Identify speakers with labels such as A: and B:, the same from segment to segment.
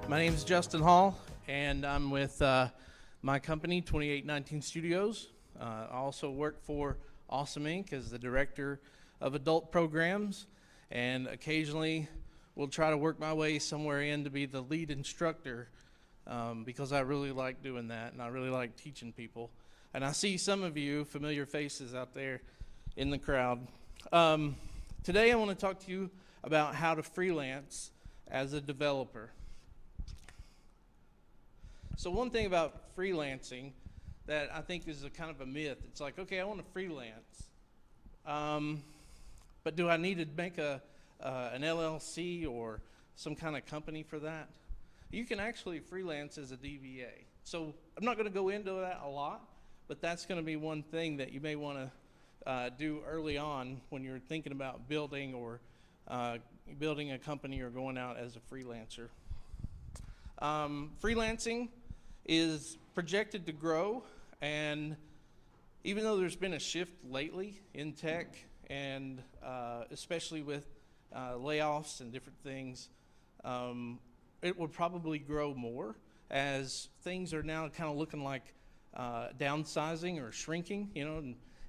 A: My name is Justin Hall, and I'm with my company, 2819 Studios. I also work for Awesome Inc. as the director of adult programs, and occasionally will try to work my way somewhere in to be the lead instructor because I really like doing that, and I really like teaching people. And I see some of you familiar faces out there in the crowd. Today I want to talk to you about how to freelance as a developer. So one thing about freelancing that I think is a kind of a myth, it's like, okay, I want to freelance, but do I need to make an LLC or some kind of company for that? You can actually freelance as a DBA. So I'm not going to go into that a lot, but that's going to be one thing that you may want to do early on when you're thinking about building or building a company or going out as a freelancer. Freelancing is projected to grow, and even though there's been a shift lately in tech, and especially with layoffs and different things, it will probably grow more as things are now kind of looking like downsizing or shrinking,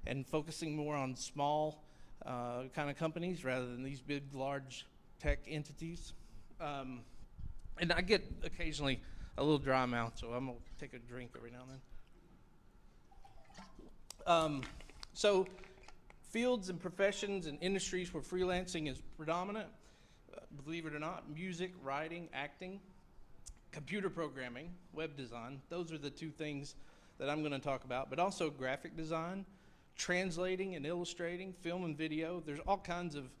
A: and focusing more on small kind of companies rather than these big, large tech entities. And I get occasionally a little dry mouth, so I'm going to take a drink every now and then. So fields and professions and industries where freelancing is predominant, believe it or not, music, writing, acting, computer programming, web design. Those are the two things that I'm going to talk about, but also graphic design, translating and illustrating, film and video. There's all kinds of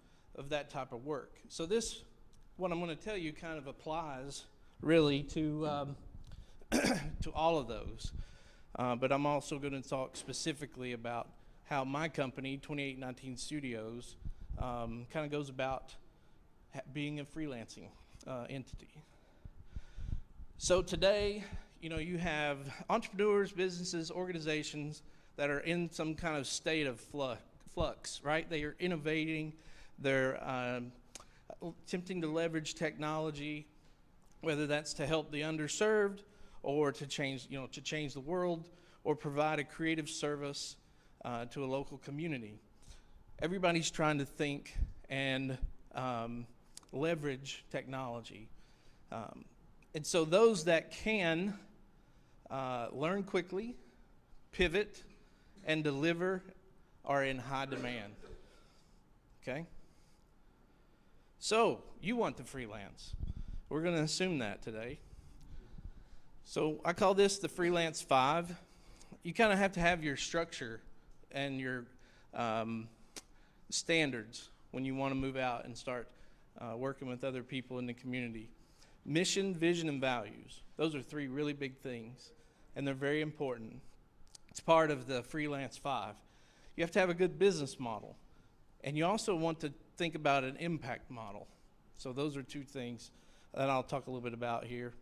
A: that type of work. So this, what I'm going to tell you, kind of applies really to to all of those. But I'm also going to talk specifically about how my company, 2819 Studios, kind of goes about being a freelancing entity. So today, you have entrepreneurs, businesses, organizations that are in some kind of state of flux, right? They are innovating, they're attempting to leverage technology, whether that's to help the underserved or to change the world or provide a creative service to a local community. Everybody's trying to think and leverage technology. And so those that can learn quickly, pivot, and deliver are in high demand. Okay? So you want to freelance. We're going to assume that today. So I call this the Freelance 5. You kind of have to have your structure and your standards when you want to move out and start working with other people in the community. Mission, vision, and values. Those are three really big things, and they're very important. It's part of the Freelance 5. You have to have a good business model, and you also want to think about an impact model. So those are two things that I'll talk a little bit about here.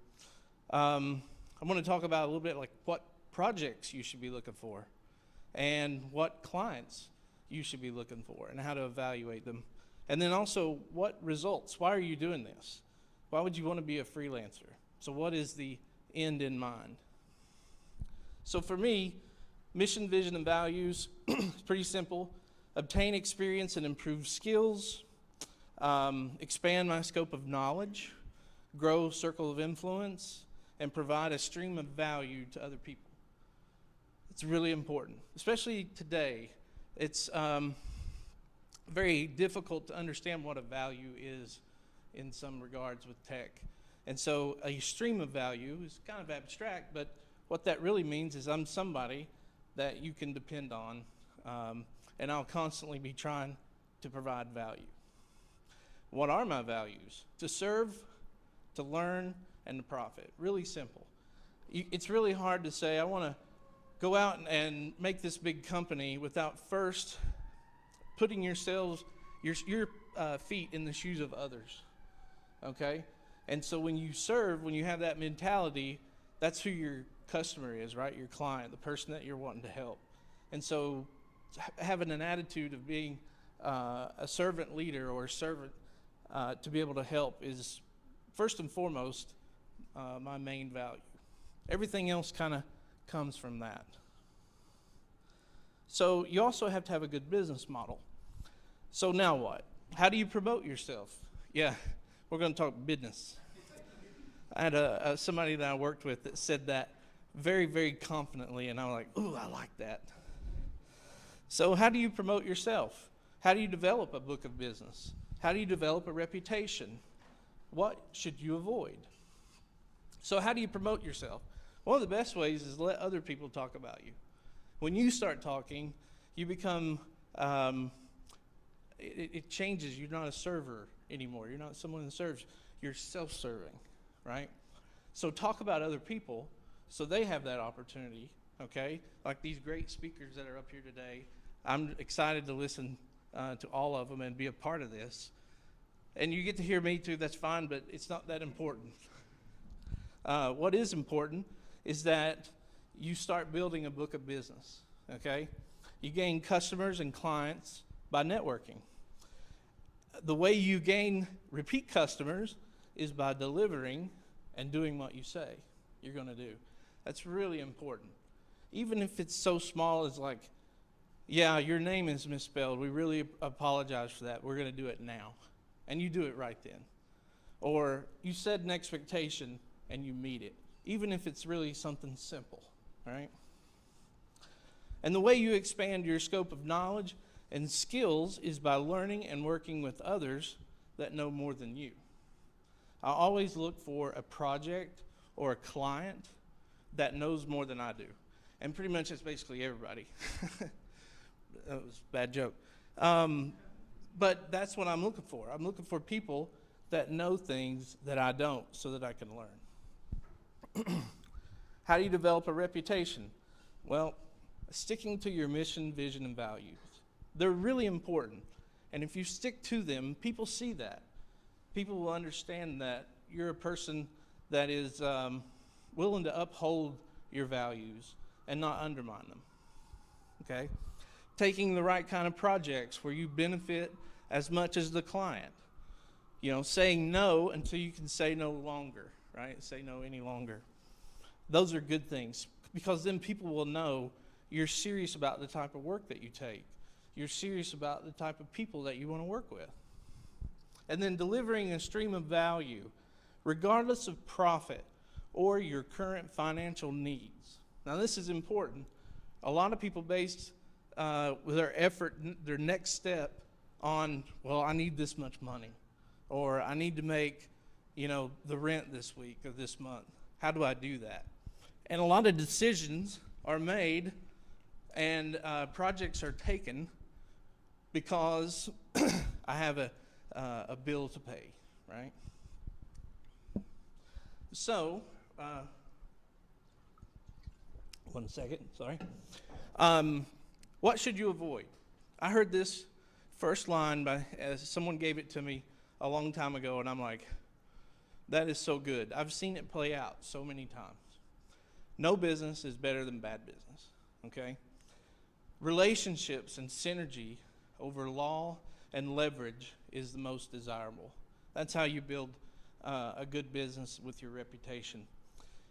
A: I'm going to talk about a little bit like what projects you should be looking for and what clients you should be looking for and how to evaluate them. And then also what results. Why are you doing this? Why would you want to be a freelancer? So what is the end in mind? So for me, mission, vision, and values is pretty simple. Obtain experience and improve skills. Expand my scope of knowledge. Grow circle of influence. And provide a stream of value to other people. It's really important, especially today. It's very difficult to understand what a value is in some regards with tech. And so a stream of value is kind of abstract, but what that really means is I'm somebody that you can depend on, and I'll constantly be trying to provide value. What are my values? To serve, to learn, and to profit. Really simple. It's really hard to say, I want to go out and make this big company without first putting your feet in the shoes of others. Okay? And so when you serve, when you have that mentality, that's who your customer is, right? Your client, the person that you're wanting to help. And so having an attitude of being a servant leader or a servant to be able to help is first and foremost my main value. Everything else kind of comes from that. So you also have to have a good business model. So now what? How do you promote yourself? Yeah, we're going to talk business. I had somebody that I worked with that said that very, very confidently, and I'm like, ooh, I like that. So how do you promote yourself? How do you develop a book of business? How do you develop a reputation? What should you avoid? So how do you promote yourself? One of the best ways is let other people talk about you. When you start talking, you become, it changes. You're not a server anymore. You're not someone that serves. You're self-serving, right? So talk about other people so they have that opportunity, okay? Like these great speakers that are up here today. I'm excited to listen to all of them and be a part of this. And you get to hear me too, that's fine, but it's not that important. What is important is that you start building a book of business, okay? You gain customers and clients by networking. The way you gain repeat customers is by delivering and doing what you say you're going to do. That's really important. Even if it's so small as like, yeah, your name is misspelled. We really apologize for that. We're going to do it now. And you do it right then. Or you set an expectation and you meet it, even if it's really something simple, right? And the way you expand your scope of knowledge and skills is by learning and working with others that know more than you. I always look for a project or a client that knows more than I do. And pretty much it's basically everybody. That was a bad joke. But that's what I'm looking for. I'm looking for people that know things that I don't so that I can learn. How do you develop a reputation? Well, sticking to your mission, vision, and values. They're really important. And if you stick to them, people see that. People will understand that you're a person that is willing to uphold your values and not undermine them. Okay? Taking the right kind of projects where you benefit as much as the client. You know, saying no until you can say no longer, right? Say no any longer. Those are good things because then people will know you're serious about the type of work that you take. You're serious about the type of people that you want to work with. And then delivering a stream of value, regardless of profit or your current financial needs. Now, this is important. A lot of people base their effort, their next step on, well, I need this much money, or I need to make, the rent this week or this month. How do I do that? And a lot of decisions are made and projects are taken because I have a bill to pay, right? So, one second, sorry. What should you avoid? I heard this first line as someone gave it to me a long time ago, and I'm like, that is so good. I've seen it play out so many times. No business is better than bad business, okay? Relationships and synergy over law and leverage is the most desirable. That's how you build a good business with your reputation,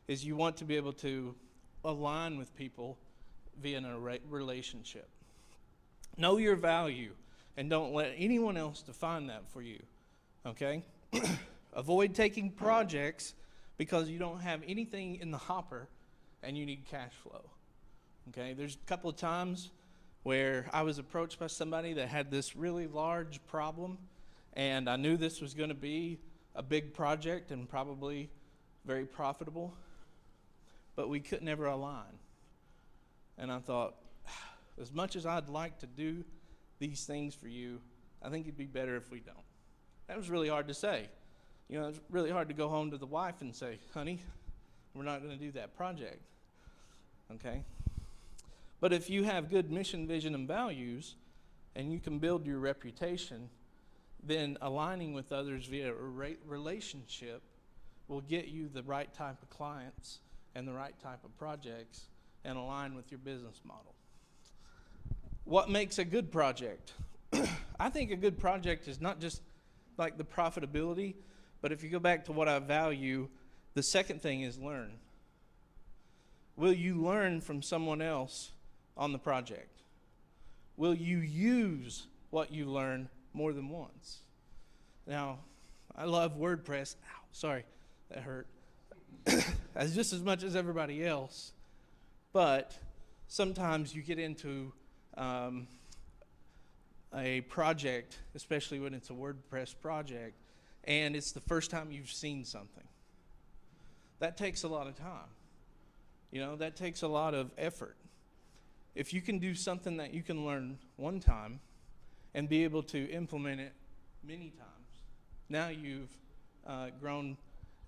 A: is you want to be able to align with people via a relationship. Know your value and don't let anyone else define that for you, okay? Avoid taking projects because you don't have anything in the hopper and you need cash flow, okay? There's a couple of times where I was approached by somebody that had this really large problem, and I knew this was going to be a big project and probably very profitable, but we could never align. And I thought, as much as I'd like to do these things for you, I think it'd be better if we don't. That was really hard to say. It's really hard to go home to the wife and say, honey, we're not going to do that project, okay? But if you have good mission, vision, and values, and you can build your reputation, then aligning with others via a relationship will get you the right type of clients and the right type of projects and align with your business model. What makes a good project? I think a good project is not just like the profitability, but if you go back to what I value, The second thing is learn. Will you learn from someone else on the project? Will you use what you learn more than once? Now, I love WordPress. Ow, sorry, that hurt. As just as much as everybody else. But sometimes you get into a project, especially when it's a WordPress project, and it's the first time you've seen something. That takes a lot of time. That takes a lot of effort. If you can do something that you can learn one time and be able to implement it many times, now you've grown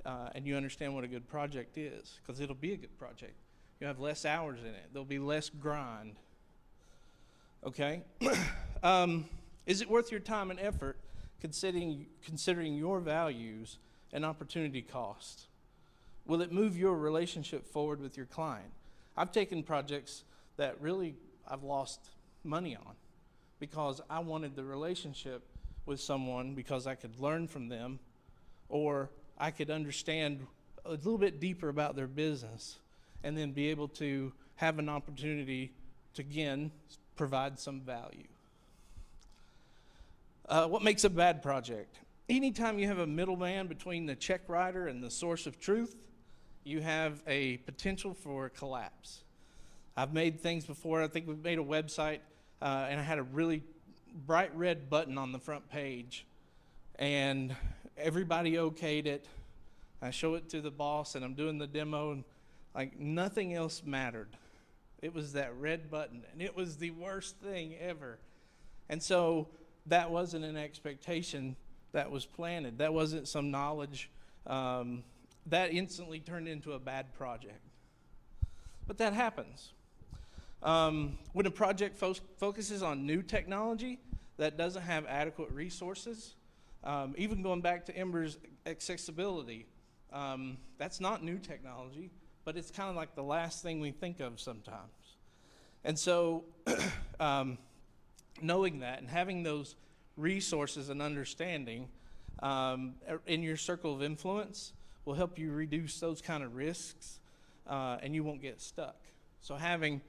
A: and you understand what a good project is, because it'll be a good project. You have less hours in it. There'll be less grind. Okay? Is it worth your time and effort considering your values and opportunity cost? Will it move your relationship forward with your client? I've taken projects that really I've lost money on because I wanted the relationship with someone because I could learn from them, or I could understand a little bit deeper about their business and then be able to have an opportunity to, again, provide some value. What makes a bad project? Anytime you have a middleman between the check writer and the source of truth, you have a potential for collapse. I've made things before. I think we've made a website, and I had a really bright red button on the front page, and everybody okayed it. I show it to the boss, and I'm doing the demo, and like nothing else mattered. It was that red button, and it was the worst thing ever. And so that wasn't an expectation that was planted. That wasn't some knowledge. That instantly turned into a bad project. But that happens. When a project focuses on new technology that doesn't have adequate resources, even going back to Ember's accessibility, that's not new technology, but it's kind of like the last thing we think of sometimes. And so knowing that and having those resources and understanding in your circle of influence will help you reduce those kind of risks, and you won't get stuck. So having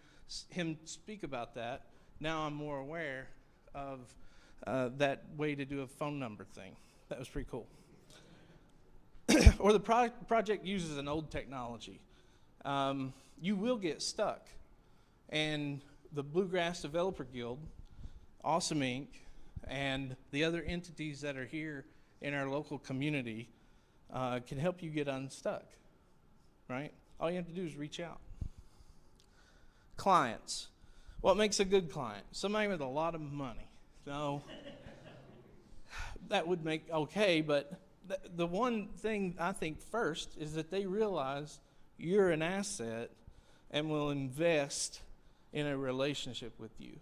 A: him speak about that, now I'm more aware of that way to do a phone number thing. That was pretty cool. Or the project uses an old technology. You will get stuck. And the Bluegrass Developer Guild, Awesome Inc., and the other entities that are here in our local community can help you get unstuck, right? All you have to do is reach out. Clients. What makes a good client? Somebody with a lot of money. No, that would make okay, but the one thing I think first is that they realize you're an asset and will invest in a relationship with you.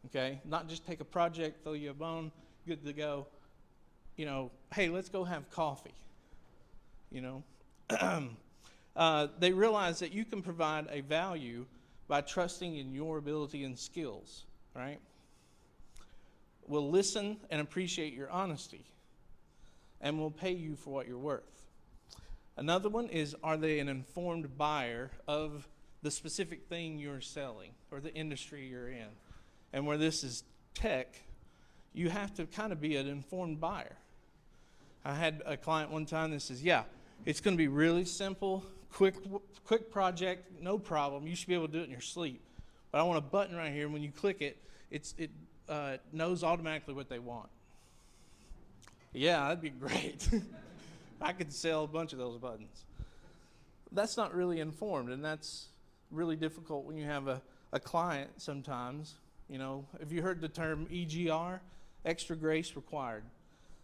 A: Okay? Not just take a project, throw you a bone, good to go. Hey, let's go have coffee. They realize that you can provide a value by trusting in your ability and skills, right? Will listen and appreciate your honesty, and will pay you for what you're worth. Another one is, are they an informed buyer of the specific thing you're selling or the industry you're in? And where this is tech, you have to kind of be an informed buyer. I had a client one time that says, yeah, it's going to be really simple, quick project, no problem. You should be able to do it in your sleep. But I want a button right here, and when you click it, it knows automatically what they want. Yeah, that'd be great. I could sell a bunch of those buttons. That's not really informed, and that's really difficult when you have a client sometimes. Have you heard the term EGR? Extra grace required.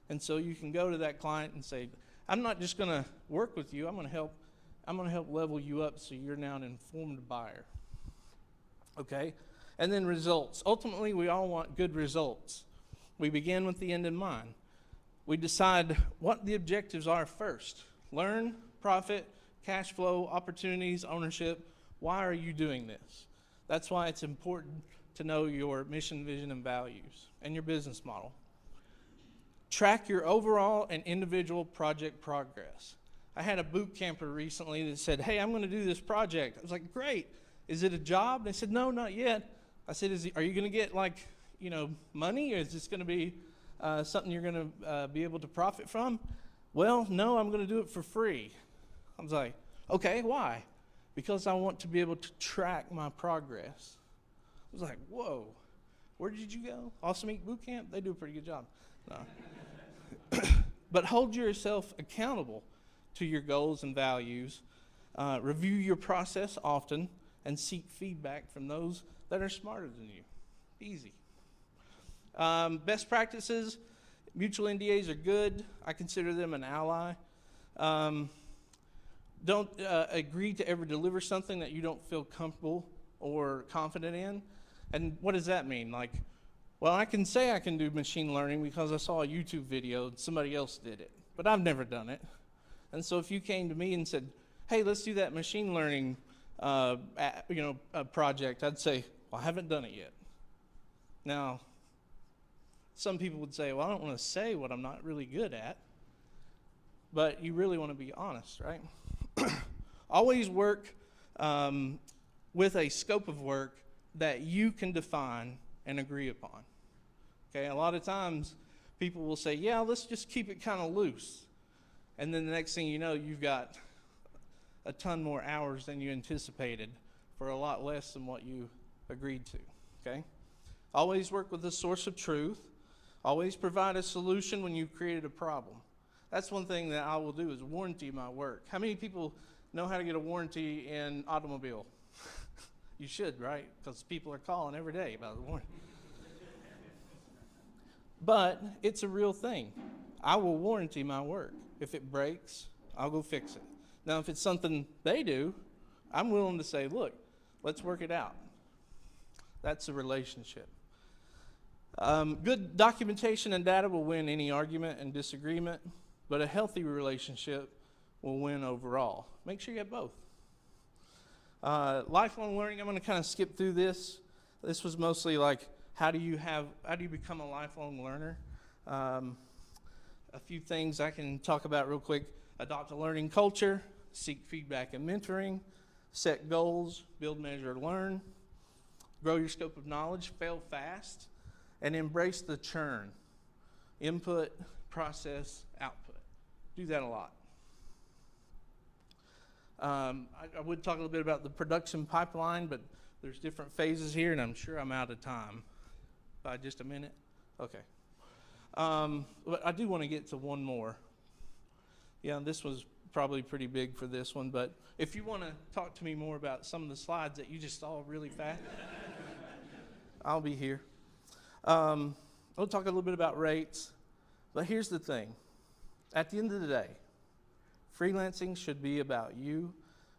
A: And so you can go to that client and say, I'm not just going to work with you. I'm going to help level you up so you're now an informed buyer. Okay? And then results. Ultimately, we all want good results. We begin with the end in mind. We decide what the objectives are first. Learn, profit, cash flow, opportunities, ownership. Why are you doing this? That's why it's important to know your mission, vision, and values, and your business model. Track your overall and individual project progress. I had a boot camper recently that said, hey, I'm going to do this project. I was like, great. Is it a job? They said, no, not yet. I said, are you going to get money, or is this going to be something you're going to be able to profit from? Well, no, I'm going to do it for free. I was like, okay, why? Because I want to be able to track my progress. I was like, whoa, where did you go? Awesome Inc. Boot Camp? They do a pretty good job. No. But hold yourself accountable to your goals and values. Review your process often and seek feedback from those that are smarter than you. Easy. Best practices, mutual NDAs are good. I consider them an ally. Don't agree to ever deliver something that you don't feel comfortable or confident in. And what does that mean? Like, well, I can say I can do machine learning because I saw a YouTube video and somebody else did it, but I've never done it. And so if you came to me and said, hey, let's do that machine learning project, I'd say, well, I haven't done it yet. Now, some people would say, well, I don't want to say what I'm not really good at, but you really want to be honest, right? Always work with a scope of work that you can define and agree upon. Okay, a lot of times people will say, yeah, let's just keep it kind of loose. And then the next thing you know, you've got a ton more hours than you anticipated for a lot less than what you agreed to, okay? Always work with the source of truth. Always provide a solution when you've created a problem. That's one thing that I will do is warranty my work. How many people know how to get a warranty in automobile? You should, right? Because people are calling every day about the warranty. But it's a real thing. I will warranty my work. If it breaks, I'll go fix it. Now, if it's something they do, I'm willing to say, look, let's work it out. That's a relationship. Good documentation and data will win any argument and disagreement, but a healthy relationship will win overall. Make sure you have both. Lifelong learning, I'm going to kind of skip through this. This was mostly like, how do you become a lifelong learner? A few things I can talk about real quick. Adopt a learning culture, seek feedback and mentoring, set goals, build, measure, learn, grow your scope of knowledge, fail fast, and embrace the churn. Input, process, output. Do that a lot. I would talk a little bit about the production pipeline, but there's different phases here, and I'm sure I'm out of time. By just a minute? Okay. But I do want to get to one more. Yeah, this was probably pretty big for this one, but if you want to talk to me more about some of the slides that you just saw really fast, I'll be here. I'll talk a little bit about rates, but here's the thing. At the end of the day, freelancing should be about you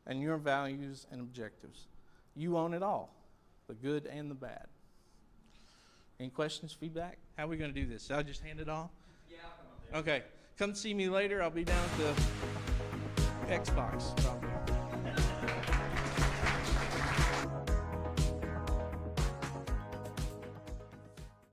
A: and your values and objectives. You own it all, the good and the bad. Any questions, feedback? How are we going to do this? I'll just hand it off? Yeah, I'll come up there. Okay. Come see me later. I'll be down at the Xbox, probably.